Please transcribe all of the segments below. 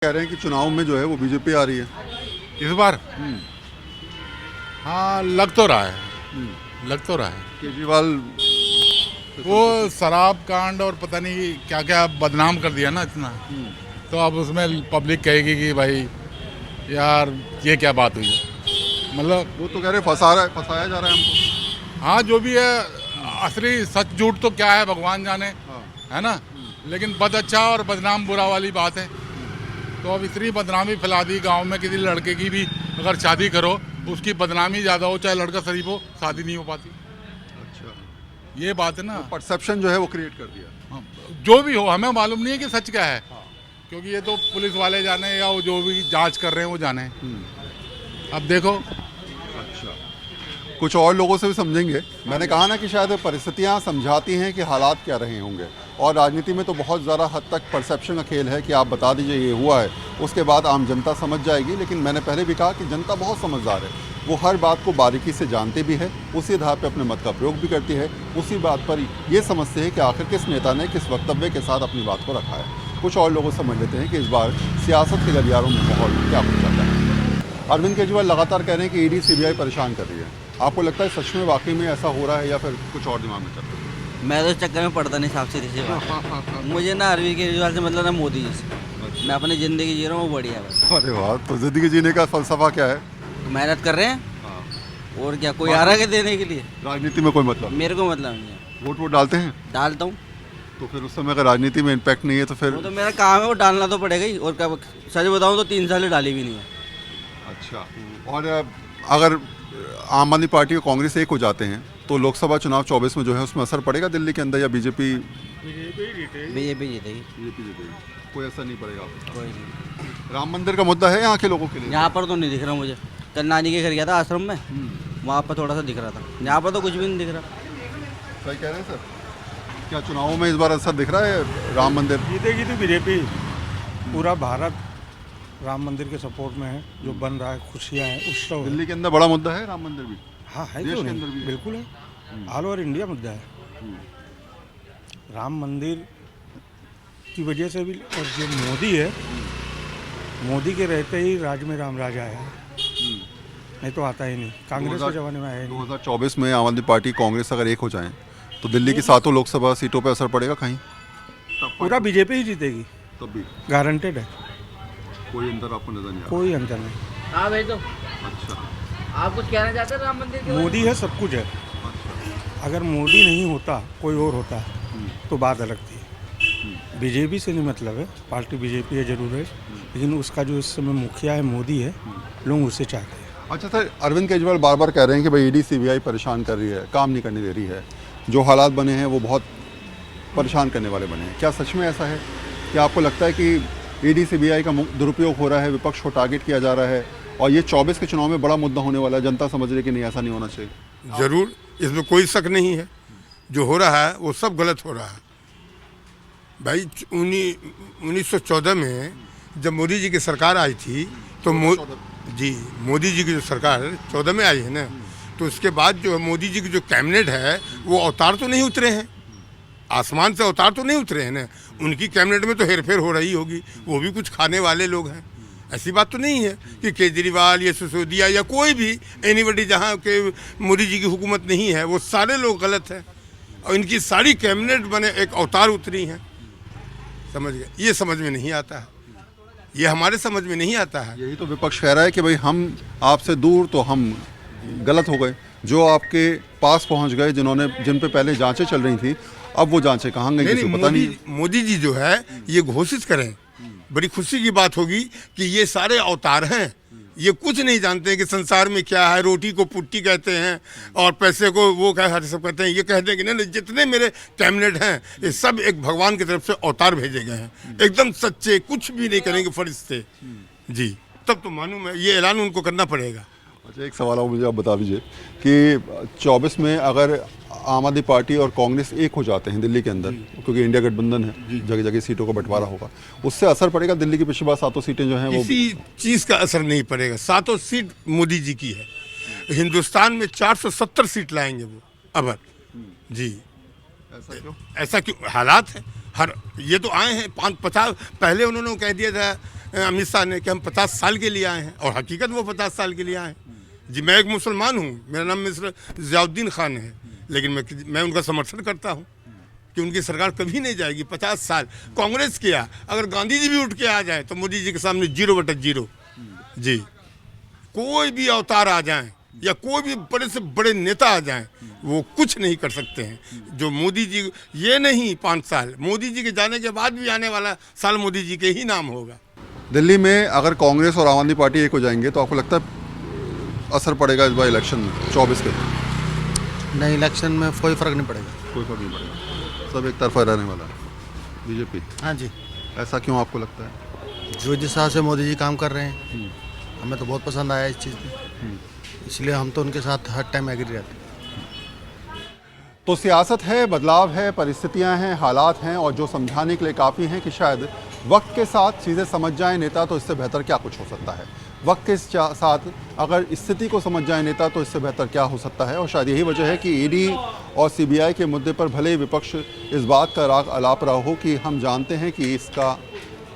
कह रहे हैं कि चुनाव में जो है वो बीजेपी आ रही है। इस बार हाँ लग तो रहा है, लग तो रहा है। केजरीवाल वो शराब कांड और पता नहीं क्या क्या बदनाम कर दिया ना इतना, तो अब उसमें पब्लिक कहेगी कि भाई यार ये क्या बात हुई। मतलब वो तो कह रहे फंसाया जा रहा है हमको। हाँ जो भी है, असली सच झूठ तो क्या है भगवान जाने, हाँ। है ना। लेकिन बद अच्छा और बदनाम बुरा वाली बात है। तो अब इतनी बदनामी फैला दी गांव में, किसी लड़के की भी अगर शादी करो उसकी बदनामी ज़्यादा हो, चाहे लड़का शरीफ हो, शादी नहीं हो पाती। अच्छा, ये बात है ना। परसेप्शन जो है वो क्रिएट कर दिया। हाँ, जो भी हो हमें मालूम नहीं है कि सच क्या है, क्योंकि ये तो पुलिस वाले जाने या वो जो भी जांच कर रहे हैं वो जाने। अब देखो। अच्छा, कुछ और लोगों से भी समझेंगे। मैंने कहा ना कि शायद परिस्थितियां समझाती हैं कि हालात क्या रहे होंगे, और राजनीति में तो बहुत ज़्यादा हद तक परसेप्शन का खेल है कि आप बता दीजिए ये हुआ है, उसके बाद आम जनता समझ जाएगी। लेकिन मैंने पहले भी कहा कि जनता बहुत समझदार है, वो हर बात को बारीकी से जानती भी है, उसी आधार पर अपने मत का प्रयोग भी करती है, उसी बात पर ये समझते हैं कि आखिर किस नेता ने किस वक्तव्य के साथ अपनी बात को रखा है। कुछ और लोगों समझ लेते हैं कि इस बार सियासत के गलियारों में माहौल क्या कुछ चल रहा है। अरविंद केजरीवाल लगातार कह रहे हैं कि ईडी सीबीआई परेशान कर रही है। आपको लगता है सच में वाकई में ऐसा हो रहा है या फिर कुछ और दिमाग में चल रहा है? मैं तो इस चक्कर में पड़ता नहीं, साफ सीधी सी बात। मुझे ना अरविंद केजरीवाल से मतलब ना मोदी जी से। मैं अपनी ज़िंदगी जी रहा हूँ, वो बढ़िया है बस। अरे वाह, तो ज़िंदगी जीने का फलसफा क्या है? तो मेहनत कर रहे हैं, और क्या कोई आ रहा है देने के लिए? राजनीति में कोई मतलब? मेरे को मतलब नहीं है। वोट डालते हैं डालता हूँ, तो फिर उस समय अगर राजनीति में इम्पैक्ट नहीं है तो फिर? वो तो मेरा काम है, वो डालना तो पड़ेगा ही। और क्या, सच बताऊँ तो 3 साल डाली भी नहीं है। अच्छा, और अगर आम आदमी पार्टी और कांग्रेस एक हो जाते हैं तो लोकसभा चुनाव 24 में जो है उसमें असर पड़ेगा दिल्ली के अंदर, या बीजेपी? बीजेपी जीतेगी। बीजेपी जीतेगी, कोई असर नहीं पड़ेगा आपको? कोई नहीं। राम मंदिर का मुद्दा है यहाँ के लोगों के लिए? यहाँ पर तो नहीं दिख रहा मुझे। कल नानी के घर गया था आश्रम में, वहाँ पर थोड़ा सा दिख रहा था। यहाँ पर तो कुछ भी नहीं दिख रहा। सही कह रहे हैं सर। क्या चुनावों में इस बार असर दिख रहा है राम मंदिर? जीतेगी तो बीजेपी। पूरा भारत राम मंदिर के सपोर्ट में है। जो बन रहा है, खुशियाँ हैं, उत्सव है। दिल्ली के अंदर बड़ा मुद्दा है राम मंदिर भी? हाँ है, देश क्यों के नहीं? अंदर भी है। बिल्कुल है, ऑल ओवर इंडिया मुद्दा है। राम मंदिर की वजह से भी, और जो मोदी है, मोदी के रहते ही राज्य में राम राज आया है। नहीं तो आता ही नहीं, कांग्रेस के जमाने में आया ही नहीं। 2024 में आम आदमी पार्टी कांग्रेस अगर एक हो जाएं तो दिल्ली की 7 लोकसभा सीटों पर असर पड़ेगा कहीं? पूरा बीजेपी ही जीतेगी, तब भी गारंटेड है। कोई अंतर आपको नजर नहीं आ कोई अंतर नहीं। हाँ भाई, तो रहा? अच्छा, आप कुछ कहना चाहते हैं राम मंदिर के? मोदी है, सब कुछ है। अगर मोदी नहीं होता, कोई और होता तो बात अलग थी। बीजेपी से नहीं मतलब है, पार्टी बीजेपी है जरूर है, लेकिन उसका जो इस समय मुखिया है मोदी है, लोग उसे चाहते हैं। अच्छा सर, अरविंद केजरीवाल बार बार कह रहे हैं कि भाई ईडी सीबीआई परेशान कर रही है, काम नहीं करने दे रही है, जो हालात बने हैं वो बहुत परेशान करने वाले बने हैं। क्या सच में ऐसा है? क्या आपको लगता है कि ईडी सीबीआई का दुरुपयोग हो रहा है, विपक्ष को टारगेट किया जा रहा है, और ये 24 के चुनाव में बड़ा मुद्दा होने वाला है, जनता समझ रही है कि नहीं ऐसा नहीं होना चाहिए? जरूर, इसमें कोई शक नहीं है। जो हो रहा है वो सब गलत हो रहा है भाई। 1914 में जब मोदी जी की सरकार आई थी तो मोदी जी की जो सरकार 14 में आई है ना, तो उसके बाद जो मोदी जी की जो कैबिनेट है वो अवतार तो नहीं उतरे हैं, आसमान से अवतार तो नहीं उतरे हैं ना। उनकी कैबिनेट में तो हेरफेर हो रही होगी, वो भी कुछ खाने वाले लोग हैं। ऐसी बात तो नहीं है कि केजरीवाल या सिसोदिया या कोई भी एनीबडी जहाँ के मोदी जी की हुकूमत नहीं है, वो सारे लोग गलत हैं। और इनकी सारी कैबिनेट बने एक अवतार उतरी हैं, समझ गए? ये समझ में नहीं आता है, ये हमारे समझ में नहीं आता है। यही तो विपक्ष कह रहा है कि भाई हम आपसे दूर तो हम गलत हो गए, जो आपके पास पहुंच गए, जिन पे पहले जांचें चल रही थी, अब वो जांचें कहाँ गई किसी को पता नहीं। मोदी जी जो है ये घोषित करें, बड़ी खुशी की बात होगी कि ये सारे अवतार हैं। ये कुछ नहीं जानते हैं कि संसार में क्या है, रोटी को पुट्टी कहते हैं और पैसे को वो क्या सब कहते हैं। ये कहते हैं कि नहीं, जितने मेरे कैबिनेट हैं ये सब एक भगवान की तरफ से अवतार भेजे गए हैं, एकदम सच्चे, कुछ भी नहीं करेंगे फरिश्ते जी। तब तो मालूम है, ये ऐलान उनको करना पड़ेगा। अच्छा, एक सवाल मुझे आप बता दीजिए कि 24 में अगर आम आदमी पार्टी और कांग्रेस एक हो जाते हैं दिल्ली के अंदर, क्योंकि इंडिया गठबंधन है, जगह जगह सीटों का बंटवारा होगा, उससे असर पड़ेगा दिल्ली की पिछली बार 7 सीटें जो हैं वो? किसी चीज़ का असर नहीं पड़ेगा। 7 सीट मोदी जी की है, हिंदुस्तान में 470 सीट लाएंगे वो अबर जी। ऐसा क्यों? ऐसा क्यों? हालात है, हर ये तो आए हैं 50 पहले उन्होंने कह दिया था अमित शाह ने कि हम 50 साल के लिए आए हैं, और हकीकत वो 50 साल के लिए आए हैं। जी मैं एक मुसलमान हूँ, मेरा नाम मिस्टर ज़ियाउद्दीन खान है, लेकिन मैं उनका समर्थन करता हूँ कि उनकी सरकार कभी नहीं जाएगी। 50 साल कांग्रेस किया, अगर गांधी जी भी उठ के आ जाए तो मोदी जी के सामने 0/0। जी कोई भी अवतार आ जाए या कोई भी बड़े से बड़े नेता आ जाएं, वो कुछ नहीं कर सकते हैं जो मोदी जी। ये नहीं 5 साल, मोदी जी के जाने के बाद भी आने वाला साल मोदी जी के ही नाम होगा। दिल्ली में अगर कांग्रेस और आम आदमी पार्टी एक हो जाएंगे तो आपको लगता है असर पड़ेगा इस बार इलेक्शन में 24 के? नहीं, इलेक्शन में कोई फ़र्क नहीं पड़ेगा। कोई फर्क नहीं पड़ेगा, सब एक तरफा रहने वाला है बीजेपी। हाँ जी, ऐसा क्यों आपको लगता है? जो जिस हिसाब से मोदी जी काम कर रहे हैं हमें तो बहुत पसंद आया इस चीज़ में, इसलिए हम तो उनके साथ हर टाइम एग्री रहते हैं। तो सियासत है, बदलाव है, परिस्थितियां हैं, हालात हैं, और जो समझाने के लिए काफ़ी हैं कि शायद वक्त के साथ चीज़ें समझ जाए नेता तो इससे बेहतर क्या कुछ हो सकता है। वक्त के साथ अगर स्थिति को समझ जाए नेता तो इससे बेहतर क्या हो सकता है। और शायद यही वजह है कि ईडी और सीबीआई के मुद्दे पर भले ही विपक्ष इस बात का राग अलाप रहा हो कि हम जानते हैं कि इसका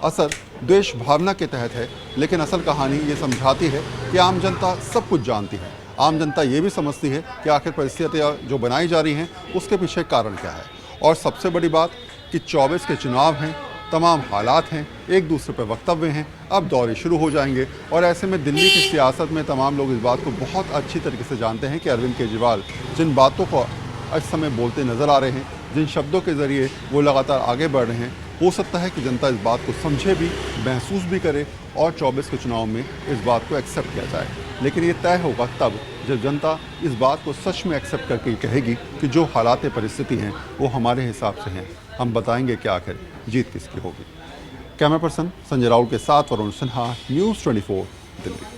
असर देश भावना के तहत है, लेकिन असल कहानी ये समझाती है कि आम जनता सब कुछ जानती है। आम जनता ये भी समझती है कि आखिर परिस्थितियाँ जो बनाई जा रही हैं उसके पीछे कारण क्या है। और सबसे बड़ी बात कि 24 के चुनाव हैं, तमाम हालात हैं, एक दूसरे पर वक्तव्य हैं, अब दौरे शुरू हो जाएंगे। और ऐसे में दिल्ली की सियासत में तमाम लोग इस बात को बहुत अच्छी तरीके से जानते हैं कि अरविंद केजरीवाल जिन बातों को इस समय बोलते नज़र आ रहे हैं, जिन शब्दों के ज़रिए वो लगातार आगे बढ़ रहे हैं, हो सकता है कि जनता इस बात को समझे भी, महसूस भी करे और 24 के चुनाव में इस बात को एक्सेप्ट किया जाए। लेकिन ये तय होगा तब जब जनता इस बात को सच में एक्सेप्ट करके कहेगी कि जो हालात परिस्थिति हैं वो हमारे हिसाब से हैं। हम बताएंगे कि आखिर जीत किसकी होगी। कैमरा पर्सन संजय राउल के साथ वरुण सिन्हा, न्यूज़ 24 दिल्ली।